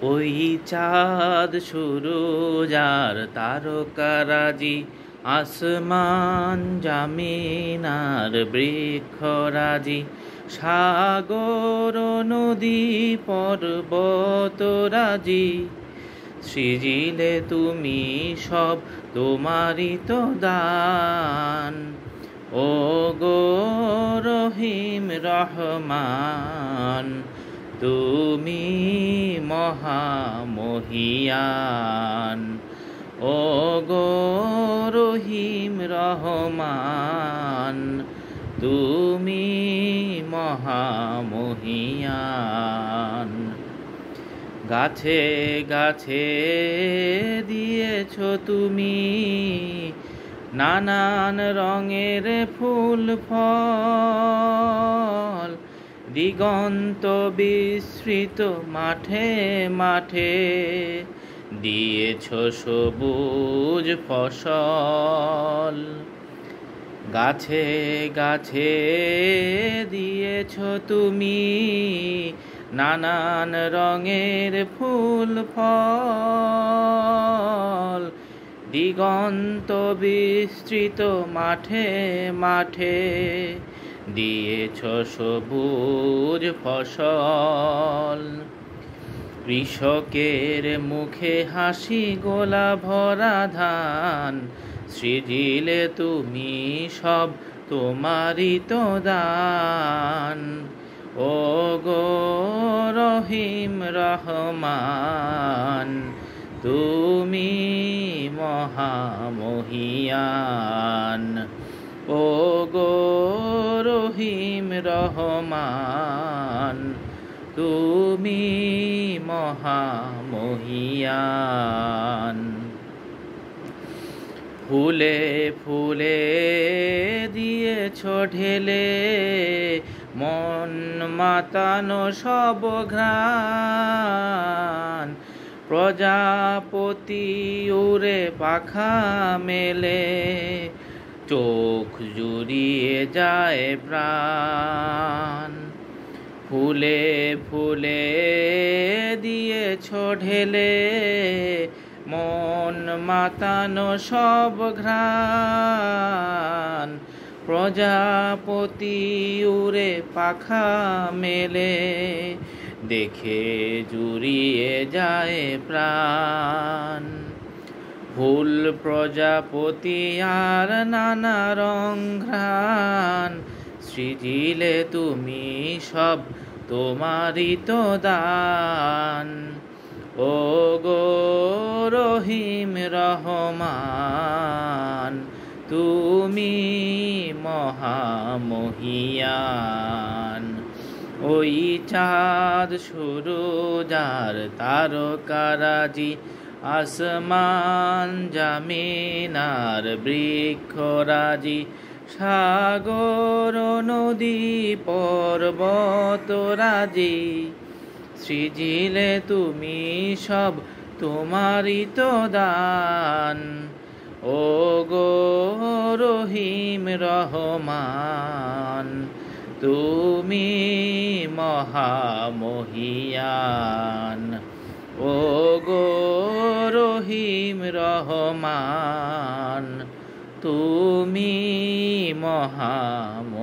ওই চাঁদ সুরুজ আর তারকারাজি, আসমান জামিন আর বৃক্ষরাজি, সাগর নদী পর্বতরাজি, সৃজিলে তুমি সব তোমারই তো দান। ও গো রহিম রহমান, তুমি মহামহিয়ান। ও গো রহিম রহমান, তুমি মহামহিয়ান। গাছে গাছে দিয়েছ তুমি নানান রঙের ফুল ফল, দিগন্ত বিস্তৃত মাঠে মাঠে দিয়েছ সবুজ ফসল। গাছে গাছে দিয়েছ তুমি নানান রঙের ফুল ফল, দিগন্ত বিস্তৃত মাঠে মাঠে দিয়েছ সবুজ ফসল। কৃষকের মুখে হাসি, গোলা ভরা ধান, সৃজিলে তুমি সব তোমারই তো দান। ও গো রহিম রহমান, তুমি মহামহিয়ান। ও গো রহিম রহমান, তুমি মহামহিয়ান। ফুলে ফুলে দিয়েছ ঢেলে মন মাতানো সব ঘ্রাণ, প্রজাপতি উড়ে পাখা মেলে চোখ জুড়িয়ে যায় প্রাণ। ফুলে ফুলে দিয়েছ ঢেলে মন মাতানো সব ঘ্রাণ, প্রজাপতি উড়ে পাখা মেলে দেখে জুড়িয়ে যায় প্রাণ। ফুল প্রজাপতি আর নানা রং ঘ্রাণ, সৃজিলে তুমি সব তোমারই তো দান। ও গো রহিম রহমান, তুমি মহামহিয়ান। ওই চাঁদ সুরুজ আর তারকারাজি, আসমান জামিন আর বৃক্ষরাজি, সাগর নদী পর্বতরাজি, সৃজিলে তুমি সব তোমারই তো দান। ও গো রহিম রহমান, তুমি মহামহিয়ান। ও গো রহিম রহমান, তুমি মহামহিয়ান।